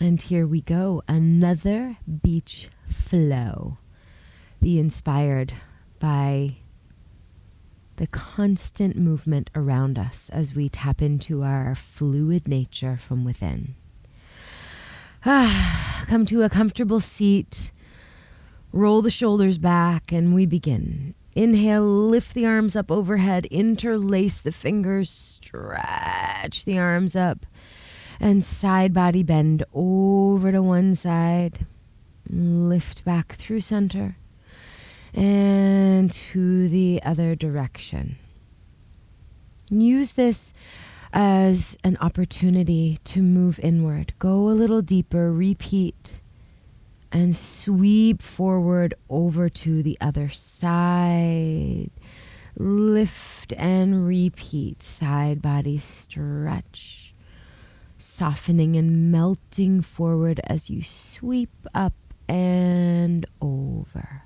And here we go, another beach flow. Be inspired by the constant movement around us as we tap into our fluid nature from within. Come to a comfortable seat, roll the shoulders back, and we begin. Inhale, lift the arms up overhead, interlace the fingers, stretch the arms up, and side body bend over to one side. Lift back through center and to the other direction. Use this as an opportunity to move inward. Go a little deeper, repeat, and sweep forward over to the other side. Lift and repeat. Side body stretch, softening and melting forward as you sweep up and over.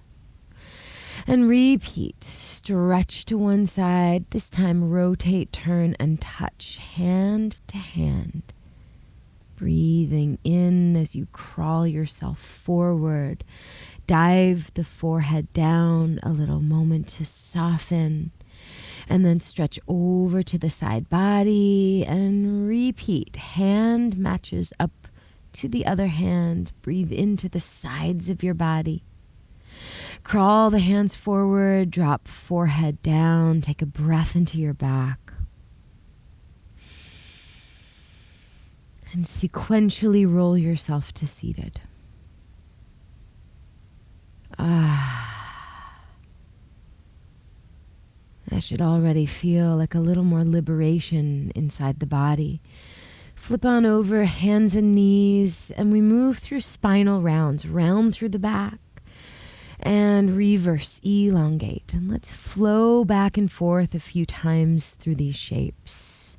And repeat. Stretch to one side. This time rotate, turn, and touch hand to hand. Breathing in as you crawl yourself forward. Dive the forehead down, a little moment to soften. And then stretch over to the side body and repeat. Hand matches up to the other hand. Breathe into the sides of your body. Crawl the hands forward, drop forehead down, take a breath into your back. And sequentially roll yourself to seated. That should already feel like a little more liberation inside the body. Flip on over, hands and knees, and we move through spinal rounds, round through the back. And reverse, elongate. And let's flow back and forth a few times through these shapes.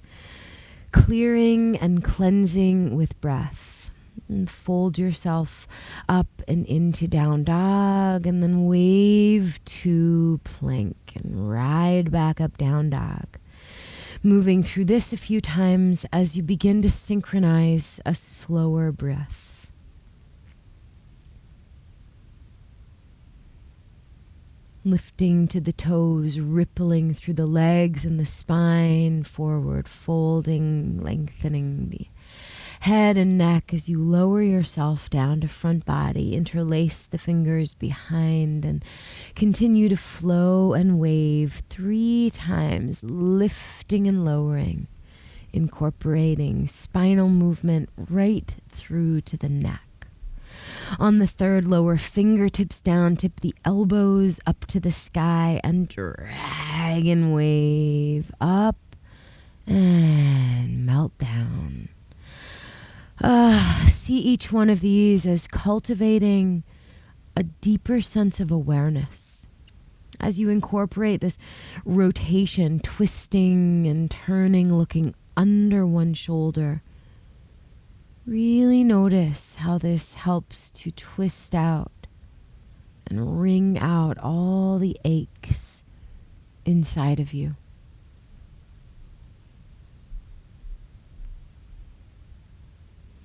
Clearing and cleansing with breath. And fold yourself up and into down dog. And then wave to plank. And ride back up down dog. Moving through this a few times as you begin to synchronize a slower breath. Lifting to the toes, rippling through the legs and the spine, forward folding, lengthening the head and neck as you lower yourself down to front body, interlace the fingers behind and continue to flow and wave 3 times, lifting and lowering, incorporating spinal movement right through to the neck. On the third, lower fingertips down, tip the elbows up to the sky and drag and wave up and melt down. See each one of these as cultivating a deeper sense of awareness. As you incorporate this rotation, twisting and turning, looking under one shoulder, really notice how this helps to twist out and wring out all the aches inside of you.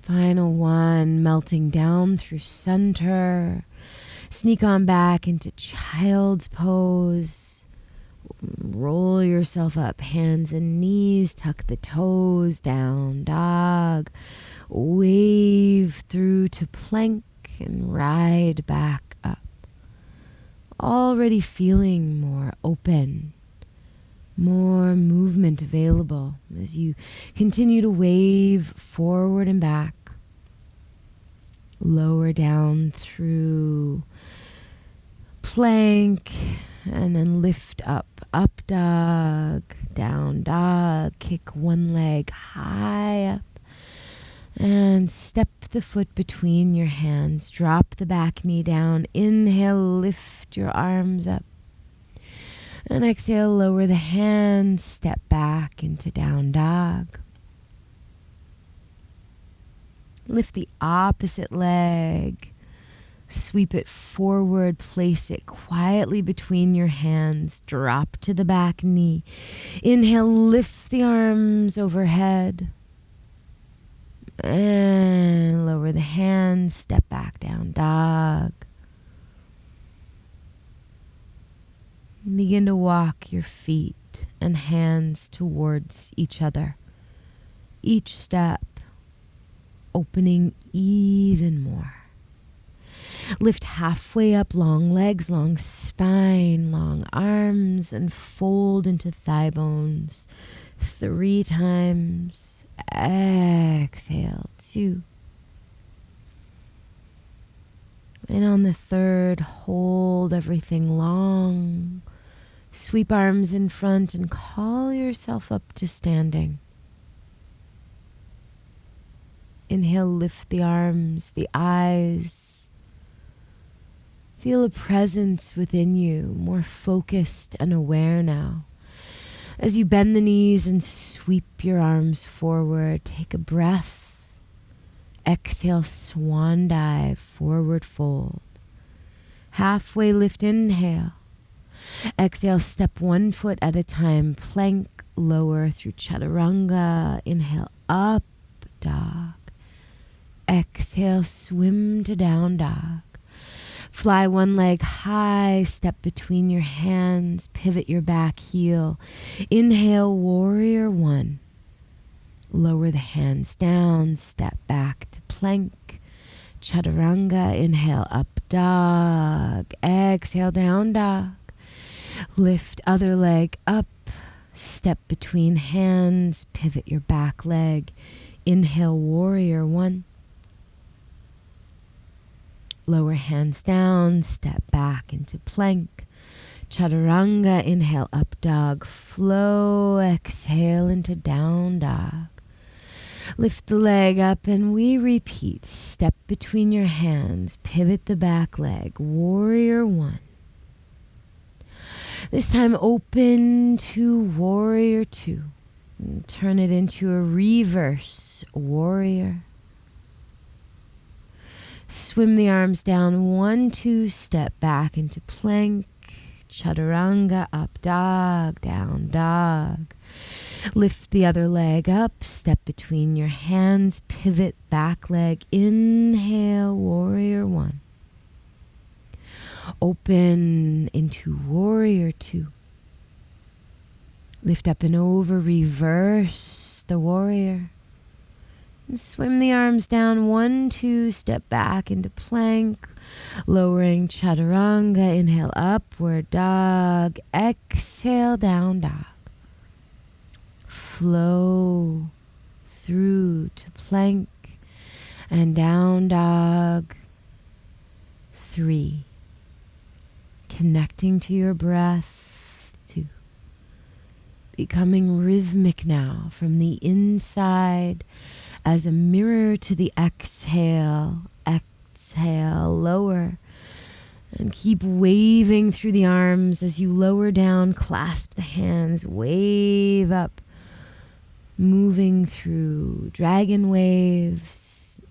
Final one, melting down through center. Sneak on back into child's pose. Roll yourself up, hands and knees, tuck the toes, down dog. Wave through to plank and ride back up. Already feeling more open, more movement available as you continue to wave forward and back. Lower down through plank and then lift up. Up dog, down dog, kick one leg high up. And step the foot between your hands. Drop the back knee down. Inhale, lift your arms up. And exhale, lower the hands. Step back into down dog. Lift the opposite leg. Sweep it forward. Place it quietly between your hands. Drop to the back knee. Inhale, lift the arms overhead. And lower the hands, step back, down dog. Begin to walk your feet and hands towards each other. Each step opening even more. Lift halfway up, long legs, long spine, long arms, and fold into thigh bones 3 times. Exhale, 2. And on the 3rd, hold everything long. Sweep arms in front and call yourself up to standing. Inhale, lift the arms, the eyes. Feel a presence within you, more focused and aware now. As you bend the knees and sweep your arms forward, take a breath. Exhale, swan dive, forward fold. Halfway lift, inhale. Exhale, step 1 foot at a time, plank, lower through chaturanga. Inhale, up, dog. Exhale, swim to down dog. Fly 1 leg high, step between your hands, pivot your back heel. Inhale, warrior 1. Lower the hands down, step back to plank. Chaturanga, inhale, up dog. Exhale, down dog. Lift other leg up, step between hands, pivot your back leg. Inhale, warrior 1. Lower hands down, step back into plank. Chaturanga, inhale, up dog, flow, exhale into down dog. Lift the leg up and we repeat. Step between your hands, pivot the back leg, warrior 1. This time open to warrior 2. And turn it into a reverse warrior. Swim the arms down, 1, 2, step back into plank. Chaturanga, up dog, down dog. Lift the other leg up, step between your hands, pivot back leg. Inhale, warrior 1. Open into warrior 2. Lift up and over, reverse the warrior. And swim the arms down, 1, 2, step back into plank. Lowering chaturanga, inhale, upward dog. Exhale, down dog. Flow through to plank and down dog. 3. Connecting to your breath. 2. Becoming rhythmic now from the inside as a mirror to the exhale. Exhale, lower. And keep waving through the arms as you lower down, clasp the hands, wave up. Moving through dragon waves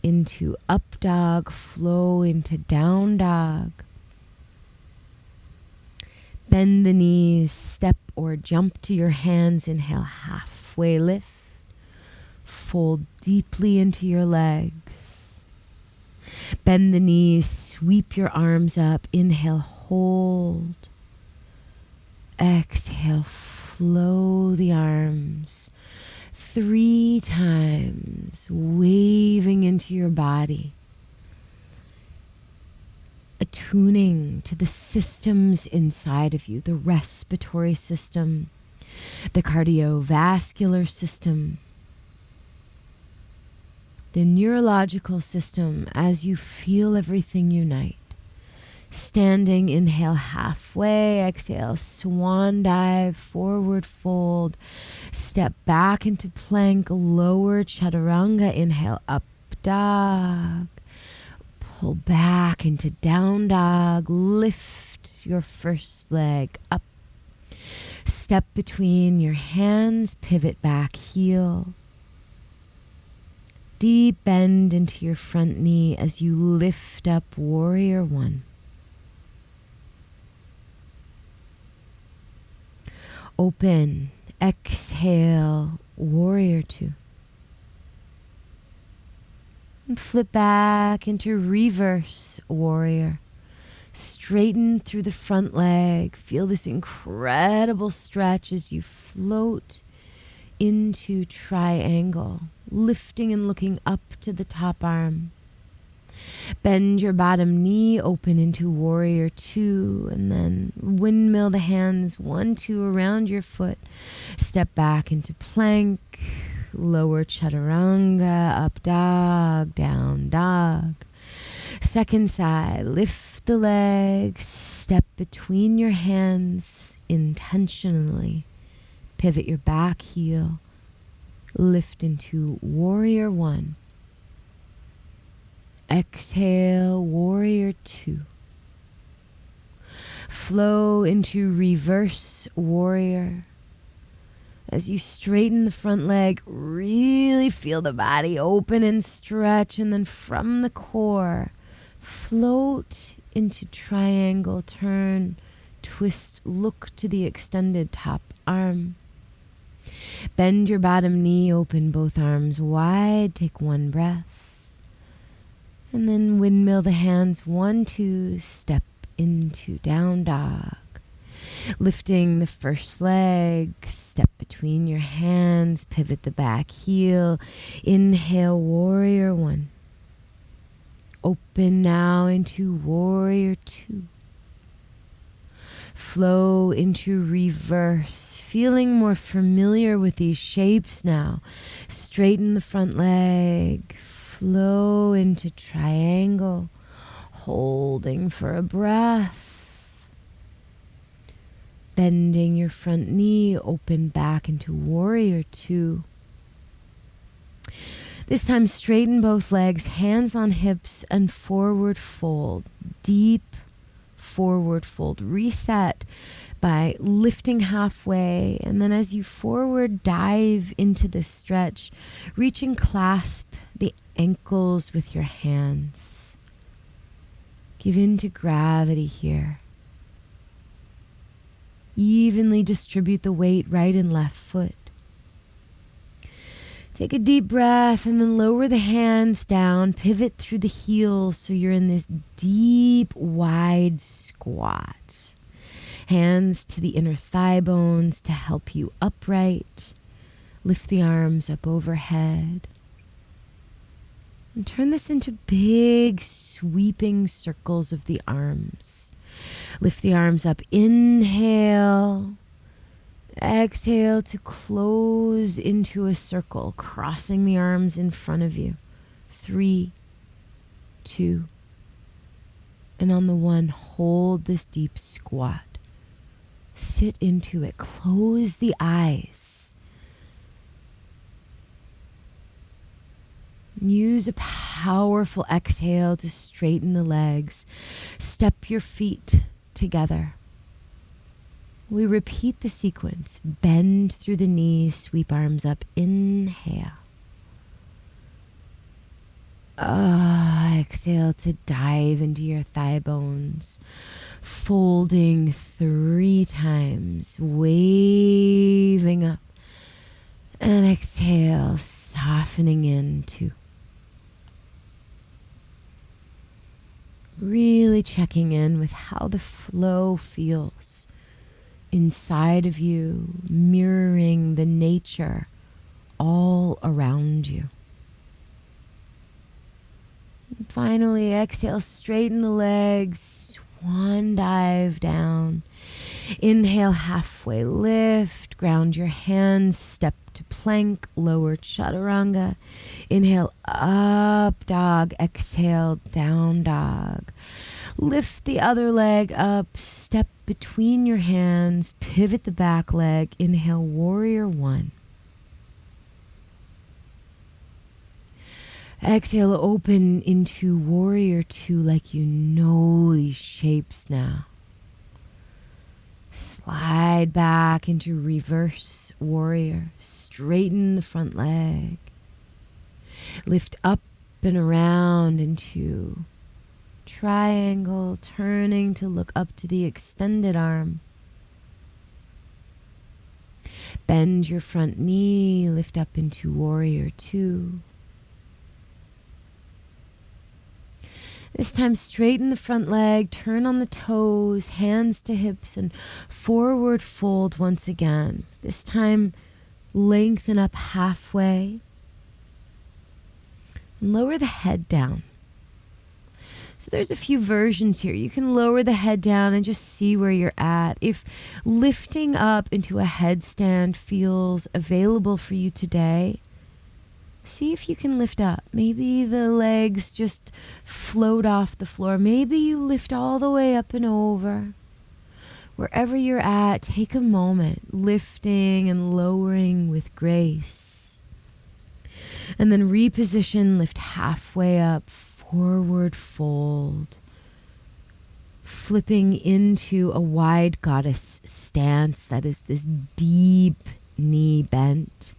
into up dog, flow into down dog. Bend the knees, step or jump to your hands. Inhale, halfway lift. Fold deeply into your legs. Bend the knees, sweep your arms up. Inhale, hold. Exhale, flow the arms 3 times, waving into your body. Attuning to the systems inside of you, the respiratory system, the cardiovascular system, the neurological system as you feel everything unite. Standing, inhale halfway, exhale, swan dive, forward fold, step back into plank, lower chaturanga, inhale, up dog, pull back into down dog, lift your first leg up, step between your hands, pivot back heel, deep bend into your front knee as you lift up warrior 1. Open, exhale, warrior 2. And flip back into reverse warrior. Straighten through the front leg. Feel this incredible stretch as you float into triangle, lifting and looking up to the top arm. Bend your bottom knee open into warrior 2, and then windmill the hands 1, 2 around your foot. Step back into plank, lower chaturanga, up dog, down dog. Second side, lift the legs, step between your hands intentionally. Pivot your back heel, lift into warrior 1. Exhale, warrior 2. Flow into reverse warrior. As you straighten the front leg, really feel the body open and stretch, and then from the core, float into triangle, turn, twist, look to the extended top arm. Bend your bottom knee open, both arms wide, take 1 breath. And then windmill the hands 1, 2, step into down dog. Lifting the first leg, step between your hands, pivot the back heel. Inhale, warrior 1. Open now into warrior 2. Flow into reverse, feeling more familiar with these shapes now. Straighten the front leg. Flow into triangle, holding for a breath. Bending your front knee, open back into warrior 2. This time straighten both legs, hands on hips, and forward fold. Deep forward fold. Reset by lifting halfway, and then as you forward dive into this stretch, reach and clasp the ankles with your hands. Give in to gravity here. Evenly distribute the weight right and left foot. Take a deep breath and then lower the hands down, pivot through the heels so you're in this deep, wide squat. Hands to the inner thigh bones to help you upright. Lift the arms up overhead. And turn this into big, sweeping circles of the arms. Lift the arms up. Inhale. Exhale to close into a circle, crossing the arms in front of you. 3, 2, and on the 1, hold this deep squat. Sit into it. Close the eyes. Use a powerful exhale to straighten the legs. Step your feet together. We repeat the sequence. Bend through the knees, sweep arms up. Inhale. Exhale to dive into your thigh bones. Folding 3 times, waving up. And exhale, softening in 2. Really checking in with how the flow feels inside of you, mirroring the nature all around you. And finally, exhale, straighten the legs, swan dive down. Inhale, halfway lift, ground your hands, step to plank, lower chaturanga. Inhale, up dog, exhale, down dog. Lift the other leg up, step between your hands, pivot the back leg. Inhale, warrior 1. Exhale, open into warrior 2 like you know these shapes now. Slide back into reverse warrior. Straighten the front leg. Lift up and around into triangle, turning to look up to the extended arm. Bend your front knee, lift up into warrior 2. This time, straighten the front leg, turn on the toes, hands to hips, and forward fold once again. This time, lengthen up halfway and lower the head down. So there's a few versions here. You can lower the head down and just see where you're at. If lifting up into a headstand feels available for you today, see if you can lift up. Maybe the legs just float off the floor. Maybe you lift all the way up and over. Wherever you're at, take a moment, lifting and lowering with grace. And then reposition, lift halfway up, forward fold, flipping into a wide goddess stance. That is this deep knee bent,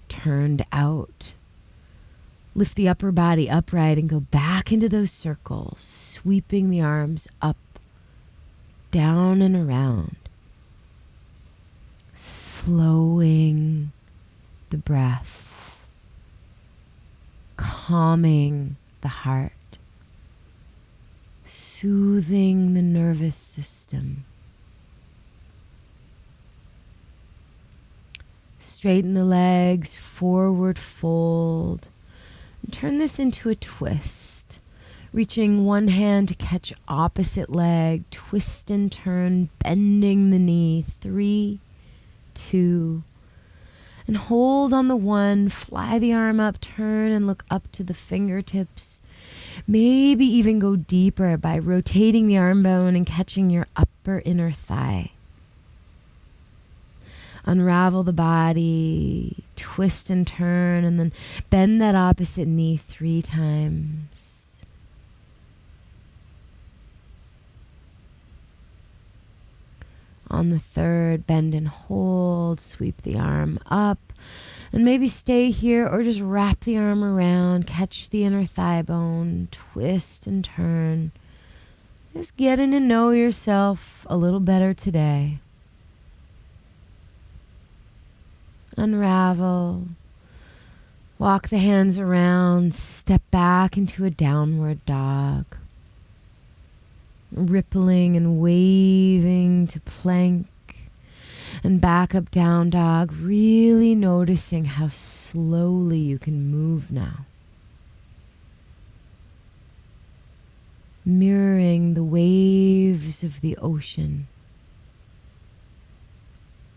turned out. Lift the upper body upright and go back into those circles, sweeping the arms up, down and around, slowing the breath, calming the heart, soothing the nervous system. Straighten the legs, forward fold, and turn this into a twist. Reaching one hand to catch opposite leg, twist and turn, bending the knee. 3, 2, and hold on the 1, fly the arm up, turn and look up to the fingertips. Maybe even go deeper by rotating the arm bone and catching your upper inner thigh. Unravel the body, twist and turn, and then bend that opposite knee 3 times. On the 3rd, bend and hold, sweep the arm up, and maybe stay here or just wrap the arm around, catch the inner thigh bone, twist and turn. Just getting to know yourself a little better today. Unravel, walk the hands around, step back into a downward dog. Rippling and waving to plank and back up down dog, really noticing how slowly you can move now. Mirroring the waves of the ocean.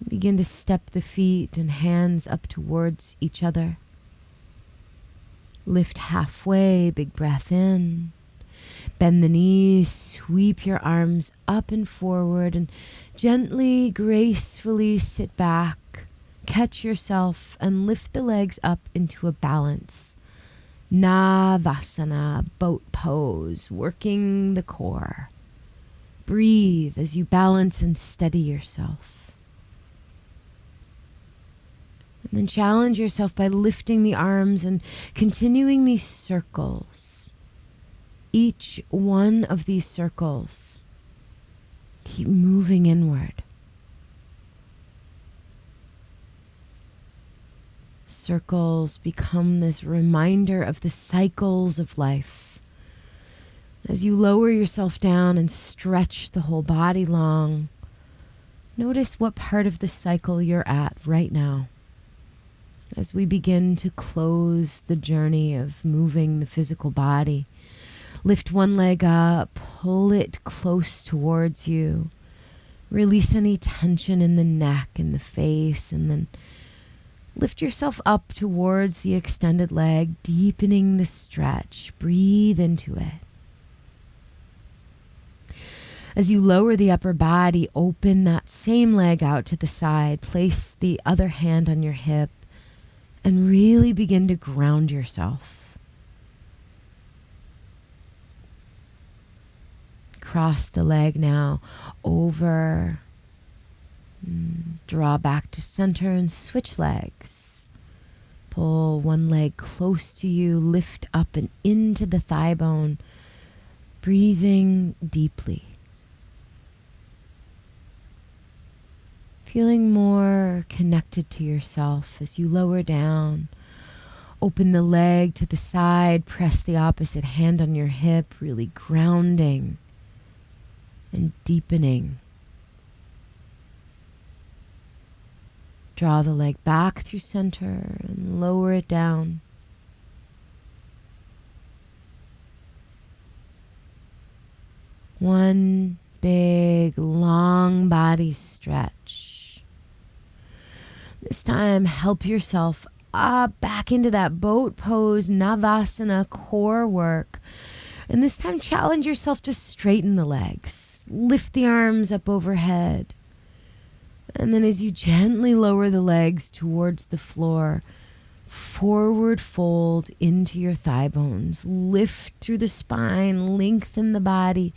Begin to step the feet and hands up towards each other. Lift halfway, big breath in. Bend the knees, sweep your arms up and forward, and gently, gracefully sit back. Catch yourself and lift the legs up into a balance. Navasana, boat pose, working the core. Breathe as you balance and steady yourself. And then challenge yourself by lifting the arms and continuing these circles. Each one of these circles, keep moving inward. Circles become this reminder of the cycles of life. As you lower yourself down and stretch the whole body long, notice what part of the cycle you're at right now. As we begin to close the journey of moving the physical body, lift one leg up, pull it close towards you. Release any tension in the neck and the face, and then lift yourself up towards the extended leg, deepening the stretch. Breathe into it. As you lower the upper body, open that same leg out to the side. Place the other hand on your hip and really begin to ground yourself. Cross the leg now over, draw back to center and switch legs. Pull one leg close to you, lift up and into the thigh bone, breathing deeply. Feeling more connected to yourself as you lower down. Open the leg to the side, press the opposite hand on your hip, really grounding and deepening. Draw the leg back through center and lower it down. One big, long body stretch. This time, help yourself up back into that boat pose, Navasana core work. And this time, challenge yourself to straighten the legs. Lift the arms up overhead. And then as you gently lower the legs towards the floor, forward fold into your thigh bones. Lift through the spine, lengthen the body,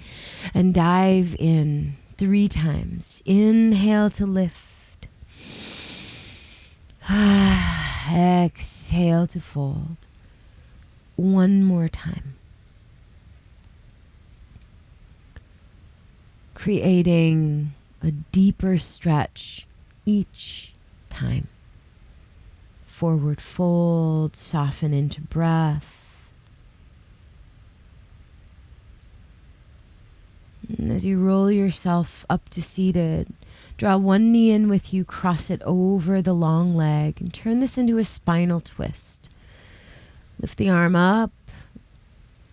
and dive in 3 times. Inhale to lift. Exhale to fold. 1 more time. Creating a deeper stretch each time. Forward fold, soften into breath. And as you roll yourself up to seated, draw one knee in with you, cross it over the long leg, and turn this into a spinal twist. Lift the arm up,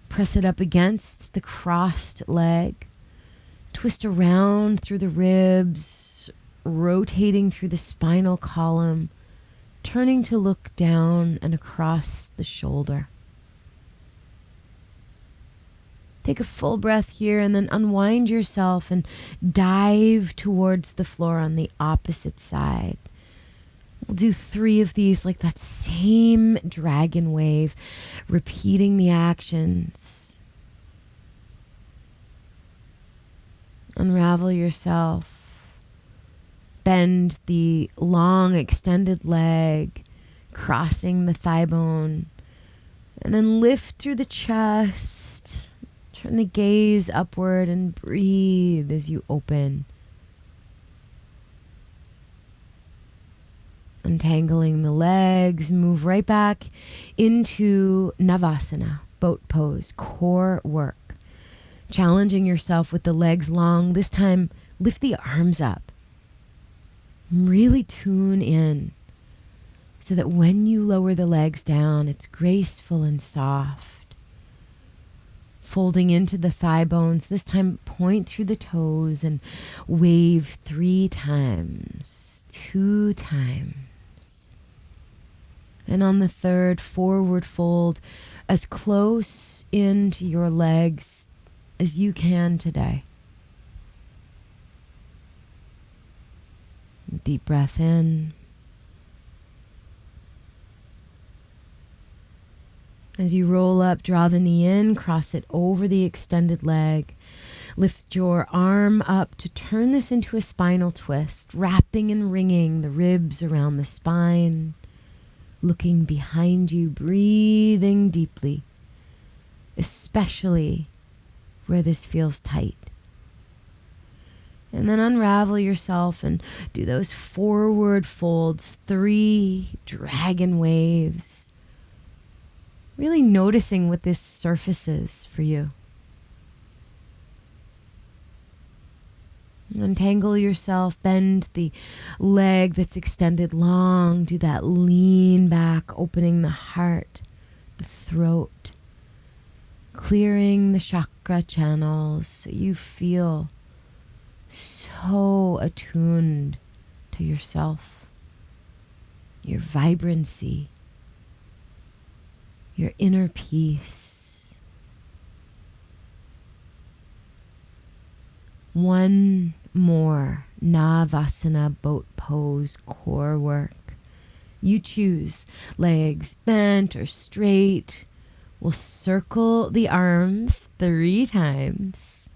press it up against the crossed leg, twist around through the ribs, rotating through the spinal column, turning to look down and across the shoulder. Take a full breath here and then unwind yourself and dive towards the floor on the opposite side. We'll do 3 of these like that same dragon wave, repeating the actions. Unravel yourself. Bend the long extended leg, crossing the thigh bone, and then lift through the chest. Turn the gaze upward and breathe as you open. Untangling the legs, move right back into Navasana, boat pose, core work. Challenging yourself with the legs long. This time, lift the arms up. Really tune in so that when you lower the legs down, it's graceful and soft. Folding into the thigh bones, this time point through the toes and wave 3 times, 2 times. And on the third, forward fold as close into your legs as you can today. Deep breath in. As you roll up, draw the knee in, cross it over the extended leg. Lift your arm up to turn this into a spinal twist, wrapping and wringing the ribs around the spine. Looking behind you, breathing deeply, especially where this feels tight. And then unravel yourself and do those forward folds, 3 dragon waves. Really noticing what this surfaces for you. Untangle yourself, bend the leg that's extended long. Do that lean back, opening the heart, the throat, clearing the chakra channels so you feel so attuned to yourself, your vibrancy, your inner peace. 1 more Navasana boat pose core work. You choose, legs bent or straight. We'll circle the arms 3 times.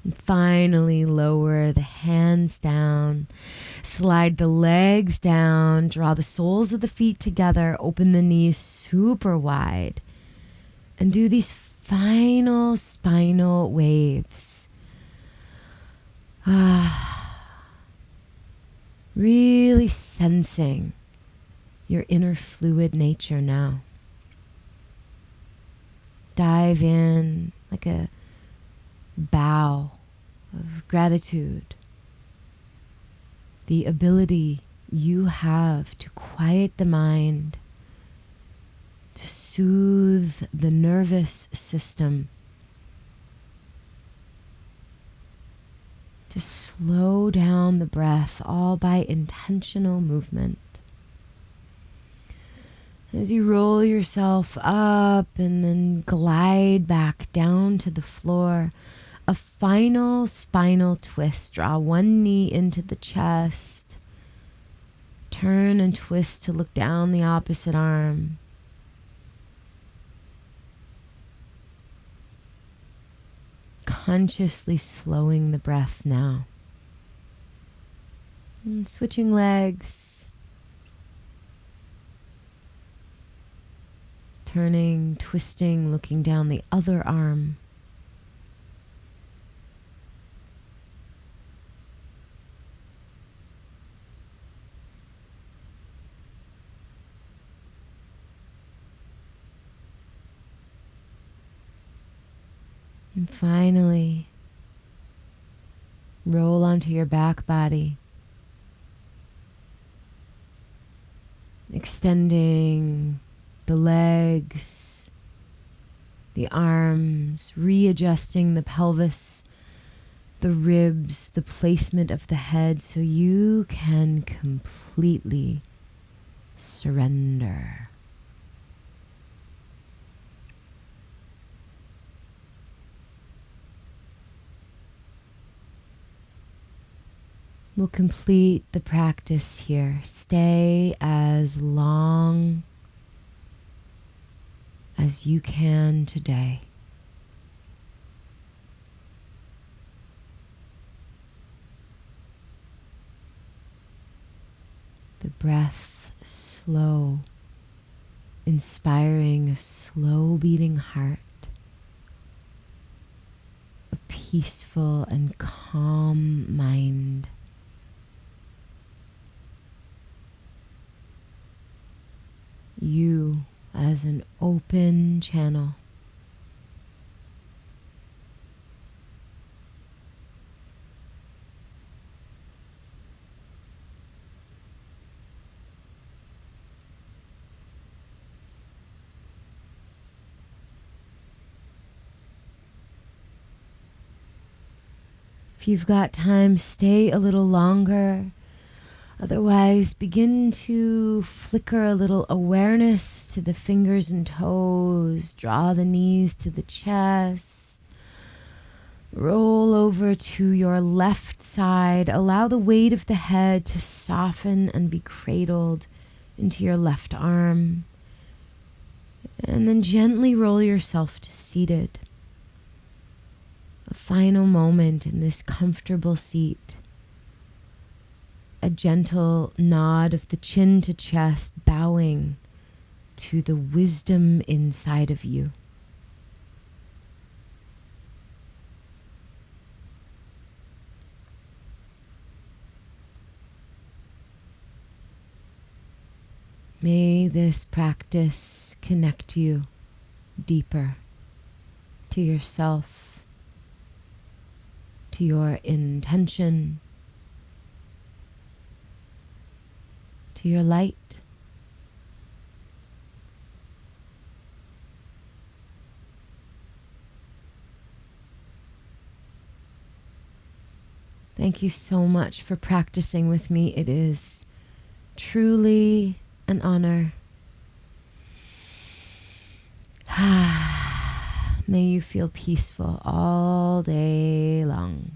And finally, lower the hands down, slide the legs down, draw the soles of the feet together, open the knees super wide, and do these final spinal waves. Really sensing your inner fluid nature now. Dive in like a bow of gratitude. The ability you have to quiet the mind, to soothe the nervous system, to slow down the breath, all by intentional movement. As you roll yourself up and then glide back down to the floor, a final spinal twist. Draw one knee into the chest. Turn and twist to look down the opposite arm. Consciously slowing the breath now. And switching legs. Turning, twisting, looking down the other arm. And finally, roll onto your back body, extending the legs, the arms, readjusting the pelvis, the ribs, the placement of the head so you can completely surrender. We'll complete the practice here. Stay as long as you can today. The breath slow, inspiring a slow beating heart, a peaceful and calm mind. You as an open channel. If you've got time, stay a little longer. Otherwise, begin to flicker a little awareness to the fingers and toes. Draw the knees to the chest. Roll over to your left side. Allow the weight of the head to soften and be cradled into your left arm. And then gently roll yourself to seated. A final moment in this comfortable seat. A gentle nod of the chin to chest, bowing to the wisdom inside of you. May this practice connect you deeper to yourself, to your intention, to your light. Thank you so much for practicing with me. It is truly an honor. May you feel peaceful all day long.